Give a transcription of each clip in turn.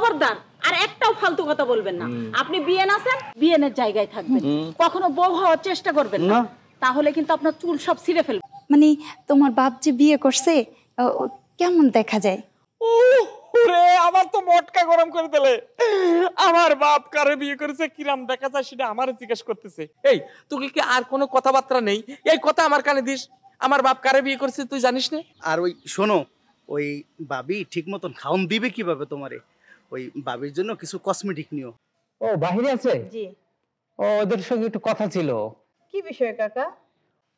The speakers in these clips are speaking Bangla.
খবরদার আর একটাও ফালতু কথা বলবেন না। আপনি বিয়েন আছেন, বিয়েনের জায়গায় থাকবেন, কখনো বউ হওয়ার চেষ্টা করবেন না, তাহলে কিন্তু আপনার চুল সব ছিঁড়ে ফেলবে। মানে তোমার বাপ যে বিয়ে করছে কেমন দেখা যায়? ওরে আমার তো মটকা গরম করে দিলে। আমার বাপ কারে বিয়ে করেছে কিরাম দেখা যায় সেটা আমারে জিজ্ঞেস করতেছে। এই তোকে কি আর কোনো কথাবার্তা নেই? এই কথা আমার কানে দিস, আমার বাপ কারে বিয়ে করেছে তুই জানিস না? আর ওই শোনো, ওই ভাবি ঠিক মতন খাওন দিবে কিভাবে তোমারে? ওই ভাবির জন্য কিছু কসমেটিক নিও। ও বাহিরে আছে? জি। ও ওদের সঙ্গে একটু কথা ছিল। কি বিষয় কাকা?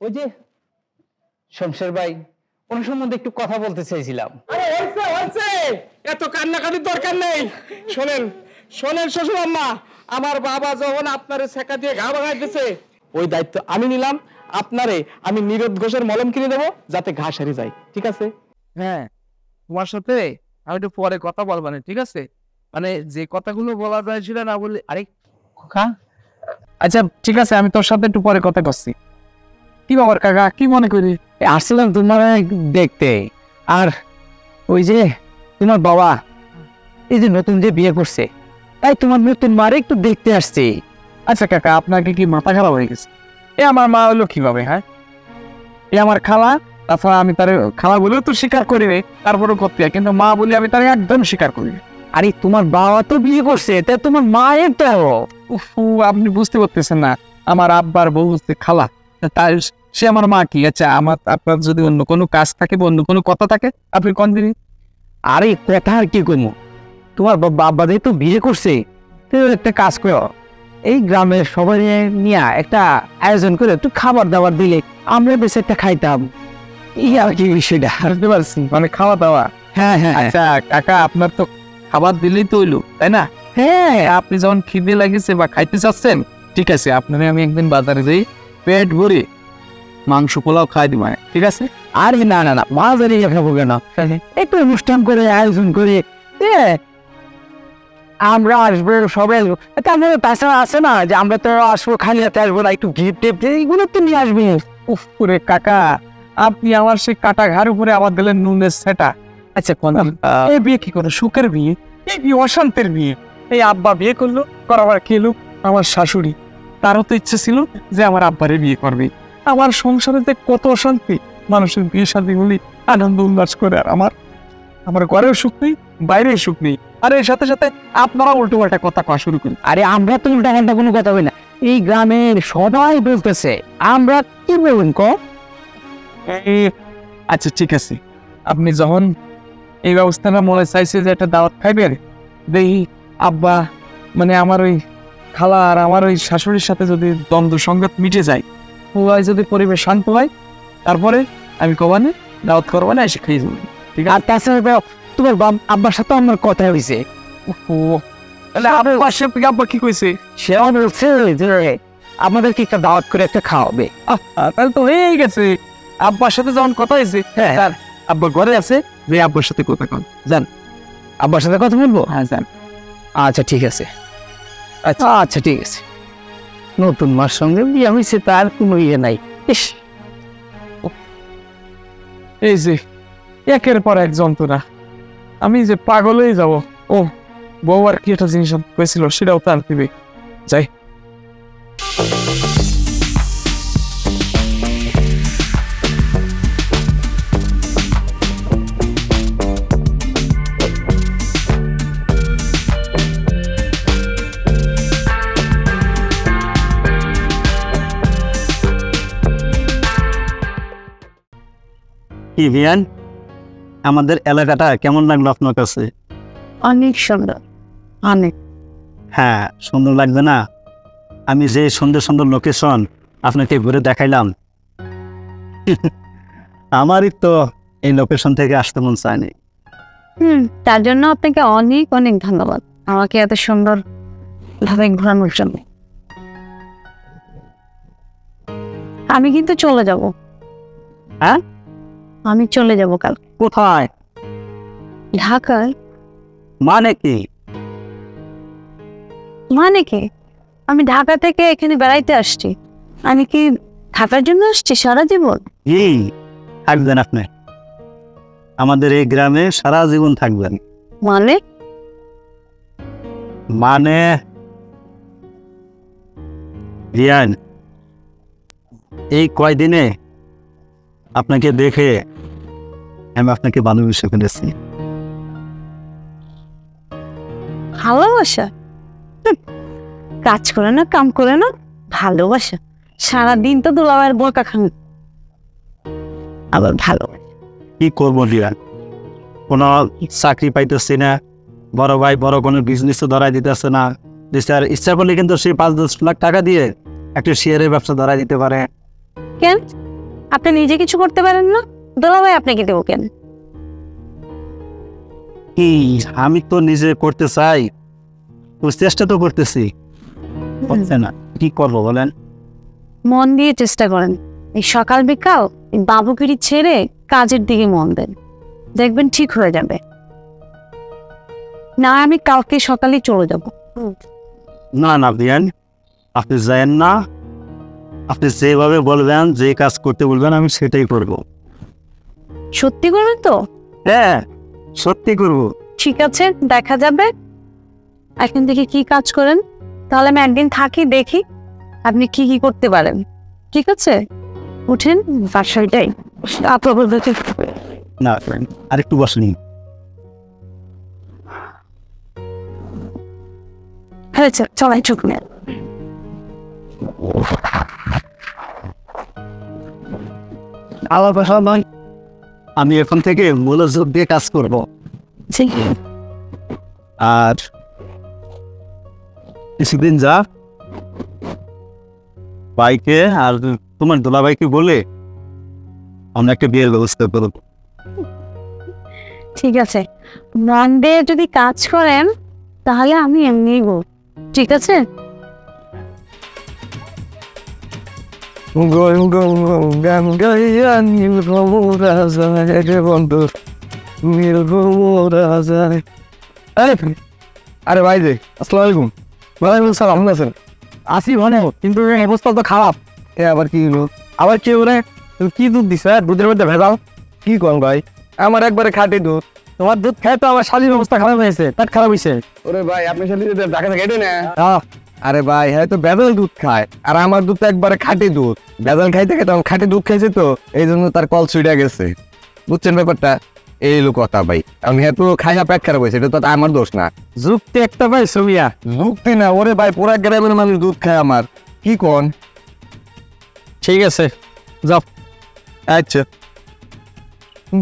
ওই যে শমশের ভাই, ওর সম্বন্ধে একটু কথা বলতে চাইছিলাম। আরে হইছে হইছে, এত কান্নাকাটির দরকার নেই। শোনেন শোনেন শ্বশুর আম্মা, আমার বাবা যখন আপনারে ছেকা দিয়ে ঘা ভাঙাইতেছে ওই দায়িত্ব আমি নিলাম। আপনারে আমি নিরোধ ঘোষের মলম কিনে দেবো যাতে ঘা সারি যায়, ঠিক আছে? হ্যাঁ, তোমার সাথে আমি একটু পরে কথা বলবো না, ঠিক আছে? মানে যে কথাগুলো বলা যায় সেটা না বললে। আরে খোকা, আচ্ছা ঠিক আছে, আমি তোর সাথে একটু পরে কথা করছি। কি ব্যাপার কাকা, কি মনে করি? আসছিলাম তোমার দেখতে। আর ওই যে তোমার বাবা এই যে নতুন যে বিয়ে করছে, তাই তোমার নতুন মারে একটু দেখতে আসছি। আচ্ছা কাকা, আপনাকে কি মাথা খারাপ হয়ে গেছে? এ আমার মা হলো কিভাবে? হ্যাঁ, এ আমার খালা, তাছাড়া আমি তার খালা বলেও তো স্বীকার করি রে, তারপরেও করতে হয়, কিন্তু মা বলে আমি তার একদম স্বীকার করি। আরে তোমার বাবা তো বিয়ে করছে, তাই তোমার মায়ের তো। আপনি বুঝতে পারতেছেন না, আমার আব্বার বউ হচ্ছে খালা, তাই সে আমার মা। কি আচ্ছা, আমার আপনার যদি অন্য কোনো কাজ থাকে বা অন্য কোনো কথা থাকে আপনি কোন দিনই। আরে কথা আর কি করবো, তোমার বাবা যেহেতু বিয়ে করছে, তো একটা কাজ করো, এই গ্রামের সবাই নিয়ে একটা আয়োজন করে একটু খাবার দাবার দিলে আমরা বেশ একটা খাইতাম। এই আর কি বিষয়টা। বুঝতে পারছি, মানে খাওয়া দাওয়া। হ্যাঁ হ্যাঁ আচ্ছা কাকা, আপনার তো খাবার দিলেই তো হইলো, তাই না? হ্যাঁ, আপনি যখন খিদে লাগিয়েছে বা খাইতে চাচ্ছেন, ঠিক আছে, আপনারে আমি একদিন বাজারে যাই পেট ভরে মাংস পোলাও খাই দিব, ঠিক আছে? আরে না না না, বাজারে খাবো কেন, একটু অনুষ্ঠান করে আয়োজন করে আমরা আসবো, সবাই আসবো। তারপরে তাছাড়া আছে না যে আমরা তো আসবো খালি হাতে আসবো না, একটু গিফট টিফট এগুলো তো নিয়ে আসবে। উফ করে কাকা, আপনি আমার সেই কাটা ঘাড় উপরে আবার দিলেন নুনের সেটা। আচ্ছা কোন এই বিয়ে কি করে সুখের বিয়ে? এই বিয়ে অশান্তির বিয়ে। এই আব্বা বিয়ে করলো, করাবার খেলো আমার শাশুড়ি, তারও তো ইচ্ছে ছিল যে আমার আব্বারে বিয়ে করবে। আমার সংসারেতে কত অশান্তি, মানুষের বিয়ে শাদী হলে আনন্দ উল্লাস করে, আর আমার ঘরেও সুখ নেই, বাইরেও সুখ নেই। আর এর সাথে সাথে আপনারা উল্টো পাল্টা কথা কওয়া শুরু করেন। আরে আমরা তো উল্টা পাল্টা কোনো কথা বলি না, এই গ্রামের সবাই বলতেছে, আমরা কি বলবেন ক? আচ্ছা ঠিক আছে, আপনি যখন এই ব্যবস্থাটা মনে চাইছে যে একটা দাওয়াত খাইবেন, দেখি আব্বা মানে আমার ওই খালা আর আমার ওই শাশুড়ির সাথে যদি দ্বন্দ্ব সংঘাত মিটে যায়, ওই যদি পরিবেশ শান্ত হয়, তারপরে আমি কবানে দাওয়াত করবো না, এসে খেয়ে যাবো, ঠিক আছে? আর তাছাড়া তোমার আব্বার সাথে আমার কথা হয়েছে। তাহলে আব্বার সাথে আব্বা কি কইছে? সে বলছে যে আমাদেরকে একটা দাওয়াত করে একটা খাওয়াবে। তাহলে তো হয়েই গেছে। আব্বার সাথে যখন কথা হয়েছে, হ্যাঁ, আব্বা ঘরে আছে, যে আব্বার সাথে কথা কন, যান। আব্বার সাথে কথা বলবো? হ্যাঁ যান। আচ্ছা ঠিক আছে, আচ্ছা আচ্ছা ঠিক আছে। নতুন মার সঙ্গে বিয়ে হয়েছে, তার কোনো ইয়ে নাই। ইস, এই যে একের পর এক যন্ত্রণা, আমি যে পাগল হয়ে যাব। ও বউ আর কি একটা জিনিস হয়েছিল, সেটাও তার দিবে। যাই। কি বিয়ান, আমাদের এলাকাটা কেমন লাগলো আপনার কাছে? অনেক সুন্দর, অনেক। হ্যাঁ, সুন্দর লাগবে না? আমি যে সুন্দর সুন্দর লোকেশন আপনাকে ঘুরে দেখাইলাম, আমারই তো এই লোকেশন থেকে আসতে মন চায়নি। তার জন্য আপনাকে অনেক অনেক ধন্যবাদ, আমাকে এত সুন্দর ভাবে ঘোরানোর জন্য। আমি কিন্তু চলে যাব। হ্যাঁ, আমি চলে যাব কাল। কোথায়? ঢাকায়। মানে কি? মানে কি, আমি ঢাকা থেকে এখানে বেড়াইতে আসছি। আমি কি থাকার জন্য আসছি সারা জীবন? এই থাকবেন আপনি আমাদের এই গ্রামে সারা জীবন থাকবেন। মানে মানে রিয়ান, এই কয়দিনে আপনাকে দেখে আমি আপনাকে ভালোবেসে ফেলেছি। ভালোবাসা? কাজ করে না, কাম করে না, ভালোবাসা? সারাদিন তো দুলাভাইয়ের বকা খান, আবার ভালোবাসা? কি করবো রিয়ান, কোনো চাকরি পাইতেছি না, বড় ভাই বড় কোনো বিজনেস ধরাই দিতেছে না। ইচ্ছা করলে কিন্তু সেই 5-10 লাখ টাকা দিয়ে একটা শেয়ারের ব্যবসা ধরাই দিতে পারে। কেন আপনি নিজে কিছু করতে পারেন না? দুলাভাই আপনাকে দেবো কেন? কি আমি তো নিজে করতে চাই, তো চেষ্টা তো করতেছি, হচ্ছে না। কি করবো বলেন? মন দিয়ে চেষ্টা করেন। এই সকাল বিকাল এই বাবুগিরি ছেড়ে কাজের দিকে মন দেন, দেখবেন ঠিক হয়ে যাবে। না আমি কালকে সকালে চলে যাব। না না রিয়ান, আপনি যায়েন না, আপনি যেভাবে বলবেন, যে কাজ করতে বলবেন আমি সেটাই করব। সত্যি করবেন তো? হ্যাঁ সত্যি করব। ঠিক আছে, দেখা যাবে। এখন থেকে কি কাজ করেন, তাহলে আমি একদিন থাকি, দেখি আপনি কি কি করতে পারেন। ঠিক আছে, উঠেন বাসায় যাই। না আরেকটু বসনি। হ্যাঁ চলাই চোখ নেন। আবার বসা নয়, আমি এখন থেকে মনোযোগ দিয়ে কাজ করব। আর কিছুদিন যা, বাইকে আর তোমার দোলাভাইকে বলে আমরা একটা বিয়ের ব্যবস্থা করব। ঠিক আছে, মন দিয়ে যদি কাজ করেন তাহলে আমি এমনিই বল। ঠিক আছে? আরে ভাই যে আসসালামু আলাইকুম। ওয়ালাইকুম আসসালাম, ভালো আছেন? আসি ভালো, কিন্তু অবস্থা তো খারাপ। আবার কি হলো? আবার কি হলো? কি দুধ দিছে? দুধের মধ্যে ভেজাল। কি কোন ভাই, আমার একবারে খাঁটি দুধ। তোমার দুধ খাই তো আমার শালীর অবস্থা খারাপ হয়েছে, পেট খারাপ হয়েছে। ওরে ভাই আপনি শালী দুধ ঢাকা থেকে কেটে না। আরে ভাই হ্যাঁ তো ভেজাল দুধ খায়, আর আমার দুধ তো একবারে খাঁটি দুধ। ভেজাল খাইতে খাইতে আমার খাঁটি দুধ খাইছে তো এই জন্য তার কল ছুটে গেছে। বুঝছেন ব্যাপারটা? এই লোক কথা ভাই, আমি এত খাইয়া পেট খারাপ হয়েছে, এটা তো আমার দোষ না। যুক্তি একটা ভাই সবিয়া, যুক্তি না। ওরে ভাই পুরা গ্রামের মানুষ দুধ খায় আমার। কি কোন? ঠিক আছে যাও। আচ্ছা।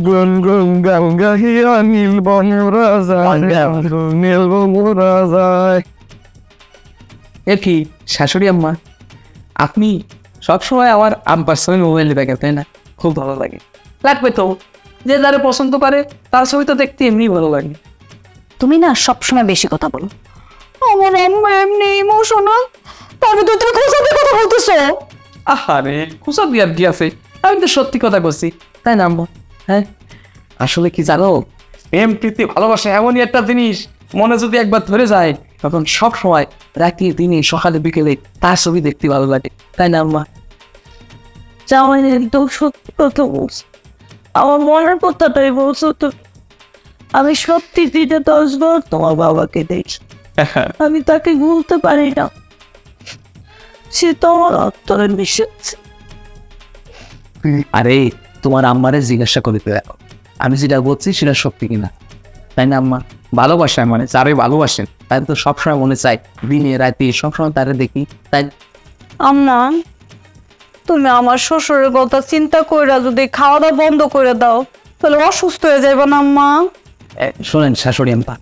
গুন গুন গঙ্গা হিয়া নীল বনরা যায়, নীল বনরা যায়। এ কি শাশুড়ি আম্মা, আপনি সবসময় আমার আব্বার ছবি মোবাইলে দেখেন তাই না? খুব ভালো লাগে। লাগবে তো, যে যারা পছন্দ করে তার ছবি তো দেখতে এমনি ভালো লাগে। তুমি না সবসময় বেশি কথা বলো। আমার আম্মা এমনি ইমোশনাল, তবে তো তুমি খোঁজা দিয়ে কথা বলতেছো। আহারে খুশা দিয়ার কি আছে, আমি তো সত্যি কথা বলছি তাই না আম্মা? হ্যাঁ আসলে কি জানো, প্রেম প্রীতি ভালোবাসা এমনই একটা জিনিস, মনে যদি একবার ধরে যায় তখন সব সময় রাতে দিনে সকালে বিকেলে তার ছবি দেখতে ভালো লাগে তাই না আম্মা? জামাই একদম সত্যি কথা বলছো, আমার মনের কথাটাই বলছো তো। আমি সত্যি দিনে 10 বার তোমার বাবাকে দেখি, আমি তাকে ভুলতে পারি না। সে তো আমার অন্তরে মিশেছে। আরে তোমার আম্মারে জিজ্ঞাসা করতে দেখো, আমি যেটা বলছি সেটা সত্যি কিনা, তাই না আম্মা? ভালোবাসা মানে যারে ভালোবাসেন তাই তো সবসময় মনে চাই দিনে রাতে সবসময় তারা দেখি, তাই আম্মা তুমি আমার শ্বশুরের কথা চিন্তা কইরা যদি খাওয়া দাওয়া বন্ধ করে দাও তাহলে অসুস্থ হয়ে যাবে না আম্মা? শোনেন শাশুড়ি আম্মা,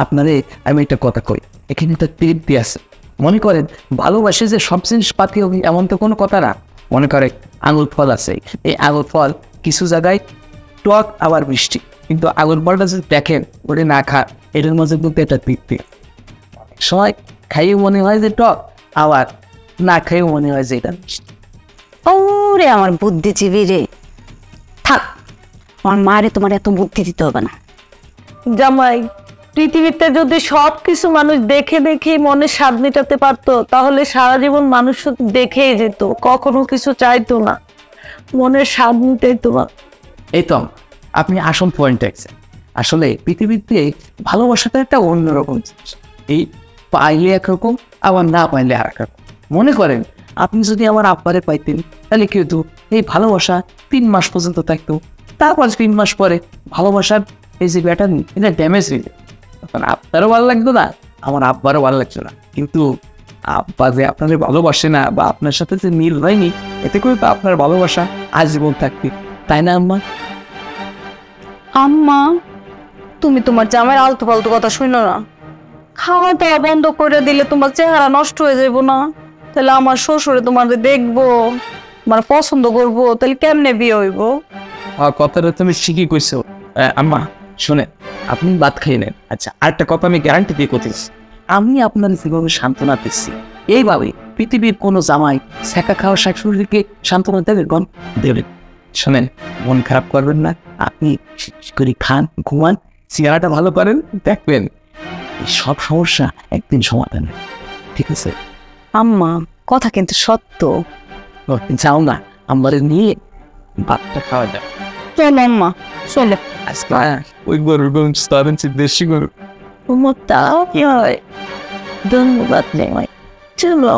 আপনারে আমি একটা কথা কই, এখানে তো তৃপ্তি আছে। মনে করেন ভালোবাসে যে সব জিনিস পাতি হবে এমন তো কোনো কথা না। মনে করে আঙুর ফল আছে, এই আঙুর ফল কিছু জায়গায় টক আবার মিষ্টি, কিন্তু আঙুর ফলটা যদি দেখেন ওটা না খান, এটার মধ্যে কিন্তু একটা তৃপ্তি। সময় খাইয়ে মনে হয় যে টক, আবার না খাইয়ে মনে হয় যে এটা মিষ্টি। ওরে আমার বুদ্ধিজীবী রে, থাক আমার মারে তোমার এত বুদ্ধি দিতে হবে না। জামাই, পৃথিবীতে যদি সব কিছু মানুষ দেখে দেখে মনে স্বাদ মেটাতে পারতো তাহলে সারা জীবন মানুষ শুধু দেখেই যেত, কখনো কিছু চাইতো না, মনের স্বাদ মিটাইতো না। এই তো আপনি আসল পয়েন্ট আছে। আসলে পৃথিবীতে ভালোবাসাটা একটা অন্যরকম জিনিস। এই পাইলে একরকম, আবার না পাইলে আর একরকম। মনে করেন আপনি যদি আমার আব্বারে পাইতেন তাহলে কি হতো, এই ভালোবাসা 3 মাস পর্যন্ত থাকতো, তারপর 3 মাস পরে ভালোবাসার এই যে ব্যাটার এটা ড্যামেজ হয়ে যায়, তখন আপনারও ভালো লাগতো না, আমার আব্বারও ভালো লাগতো না। কিন্তু আব্বা যে আপনাদের ভালোবাসে না বা আপনার সাথে যে মিল হয়নি, এতে করে তো আপনার ভালোবাসা আজীবন থাকবে, তাই না আম্মা? আম্মা, তুমি তোমার জামাইয়ের আলতু ফালতু কথা শুনো না। খাওয়া দাওয়া বন্ধ করে দিলে তোমার চেহারা নষ্ট হয়ে যাবো না? তাহলে আমার শ্বশুরে তোমার দেখবো, তোমার পছন্দ করবো, তাহলে কেমনে বিয়ে হইব? কথাটা তুমি ঠিকই কইছো। আম্মা শোনেন, আপনি ভাত খাইয়ে নেন। আচ্ছা, আরেকটা কথা আমি গ্যারান্টি দিয়ে করতেছি, আমি আপনার যেভাবে সান্ত্বনা দিচ্ছি, এইভাবে পৃথিবীর কোনো জামাই সেকা খাওয়া শাশুড়িকে সান্ত্বনা দেবেন, গন দেবেন। শোনেন, মন খারাপ করবেন না, আপনি করে খান, ঘুমান, চেহারাটা ভালো করেন, দেখবেন এই সব সমস্যা একদিন সমাধান হবে, ঠিক আছে? আম্মা, কথা কিন্তু সত্য। যাও না, আমার নিয়ে ভাতটা খাওয়া যাবে। চলো আম্মা, চলো। আজকে ওই গরুর গরু স্টারেন দেশি গরু কুমোরটা কি হয়? ধন্যবাদ নেই, চলো।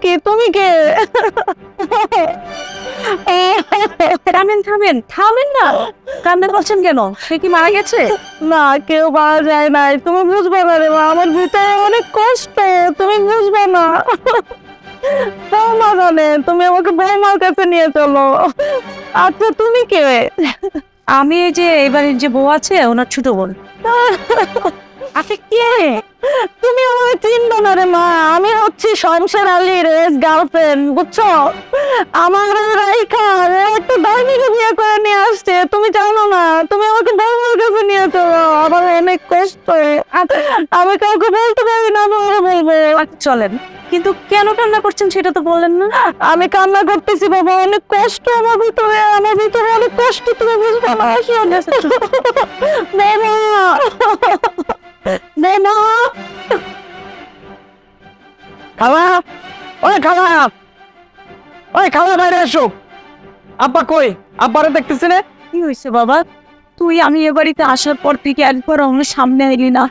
কে তুমি কে? থামেন থামেন থামেন না, কান্না করছেন কেন? সে কি মারা গেছে? না, কেউ মারা যায় নাই, তুমি বুঝবে না রে মা, আমার ভিতরে অনেক কষ্ট, তুমি বুঝবে না। তুমি আমাকে বৌমার কাছে নিয়ে চলো। আচ্ছা, তুমি কে? আমি এই যে এবারের যে বউ আছে ওনার ছোট বোন। আচ্ছা, কে তুমি? আমার চিনব না রে মা, আমি হচ্ছি শমশের আলীর গার্লফ্রেন্ড, বুঝছো? আমার রাইখা একটা ডাইনিকে বিয়ে করে নিয়ে আসছে, তুমি জানো না? তুমি আমাকে বৌমার কাছে নিয়ে চলো, আমার অনেক কষ্ট, আমি কাউকে বলতে পারি না, বলবো। চলেন, কিন্তু কেন কান্না করছেন সেটা তো বললেন না। আমি কান্না করতেছি বাবা, অনেক কষ্ট আমার ভিতরে, অনেক কষ্ট, তুমি বুঝবে না। খালা, ওই খালা, ওই খালা, বাইরে এসো। আব্বা কই? আব্বারে দেখতেছি না। কি হয়েছে বাবা? তুই আমি এ বাড়িতে আসার পর থেকে একবার আমার সামনে এলি না।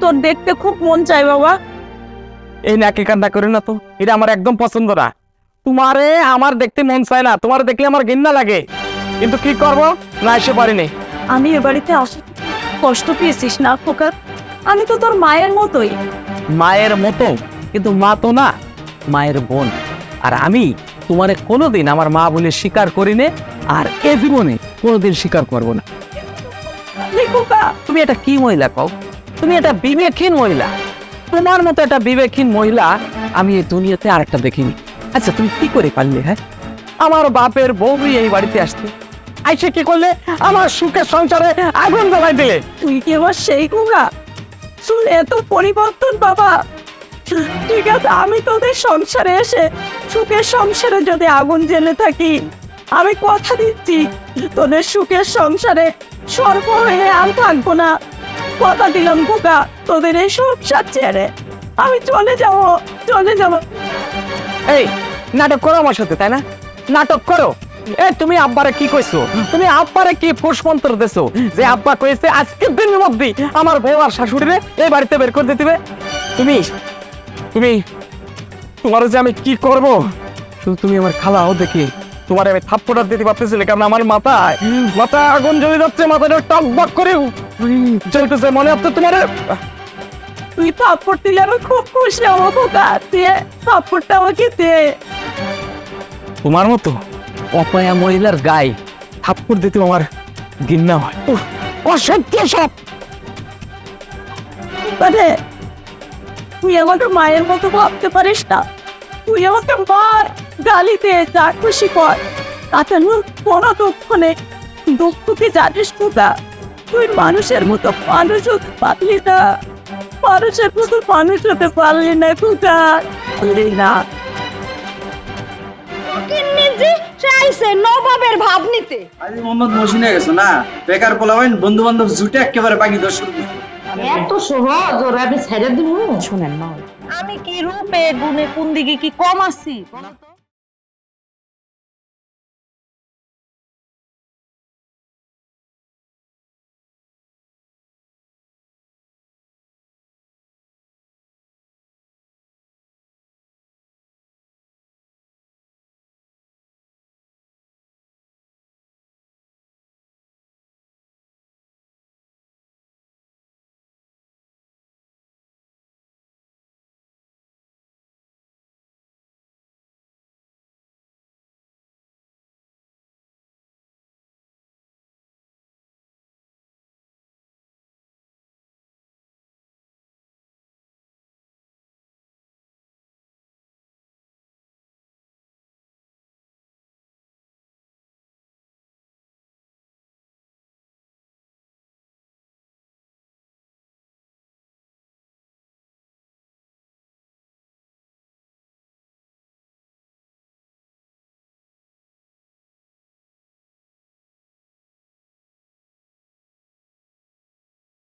তোর দেখতে খুব মন চাই বাবা। এই নাকি কান্না করে না তো, এটা আমার একদম পছন্দ না। তোমারে আমার দেখতে মন চায় না, তোমার দেখলে আমার ঘৃণা লাগে, কিন্তু কি করব, না এসে পারিনি। আমি এ বাড়িতে আসা কষ্ট পেয়েছিস না খোকা? আমি তো তোর মায়ের মতোই। মায়ের মতো? কিন্তু মা তো না, মায়ের বোন। আর আমি তোমারে কোনোদিন আমার মা বলে স্বীকার করিনি, আর এ জীবনে কোনোদিন স্বীকার করবো না। খোকা, তুমি এটা কি মহিলা কও? তুমি এটা বিবেকহীন মহিলা। তোমার মতো একটা বিবেকহীন মহিলা আমি এই দুনিয়াতে আরেকটা দেখিনি। আচ্ছা, তুমি কি করে পারলে? হ্যাঁ, আমার বাপের বউই এই বাড়িতে আসতে, আইসে কি করলে? আমার সুখের সংসারে আগুন জ্বালাই দিলে। তুই কি আমার সেই খোকা? শুনে এত পরিবর্তন বাবা। ঠিক আছে, আমি তোদের সংসারে এসে সুখের সংসারে যদি আগুন জ্বেলে থাকি, আমি কথা দিচ্ছি তোদের সুখের সংসারে সর্ব হয়ে আর থাকবো না। কথা দিলাম খোকা, তোদের এই সংসার ছেড়ে আমি চলে যাবো। এই নাটক করো আমার সাথে, তাই না? নাটক করো। তুমি আব্বারে কি কইছো? তুমি আব্বারে কি ফুসমন্ত্র দিছো যে আব্বা কইছে আজকের দিনের মধ্যে আমার বউ আর শাশুড়িরে এই বাড়িতে বের করে দিতে? তুমি তোমার যে আমি কি করব, শুধু তুমি আমার খালাও দেখি তোমার আমি থাপ্পড় দিতে পারতেছিলে, কারণ আমার মাথায় আগুন জ্বলে যাচ্ছে, মাথাটা টকবক করে জ্বলতেছে, মনে হচ্ছে তোমার। তুই থাপ্পড় দিলে আমি খুব খুশি হবো খোকা, দিয়ে থাপ্পড়টা আমাকে দে। তোমার মতো অপয়া মহিলার গায়ে থাপ্পড় দিতে আমার ঘৃণা হয়। অসহ্য সব। মানে তুই আমাকে মায়ের মতো ভাবতে পারিস না? তুই আমাকে মার, গালি দে, যা খুশি কর, তাতে কোনো দুঃখ নেই। দুঃখ কি জানিস খোকা? তুই মানুষের মতো মানুষ হতে পারলি না, মানুষের মতো মানুষ হতে পারলি না খোকা, পারলি না। নবাবের ভাব নিতে আজি মোহাম্মদ মহসিনে গেছো না, বেকার পোলাবেন বন্ধু বান্ধব জুটে একেবারে বাকি দোষ শুরু করছে। এত সহজ ওরা আমি ছেড়ে দিব? শোনেন না, আমি কি রূপে গুণে কোন দিকে কি কম আছি?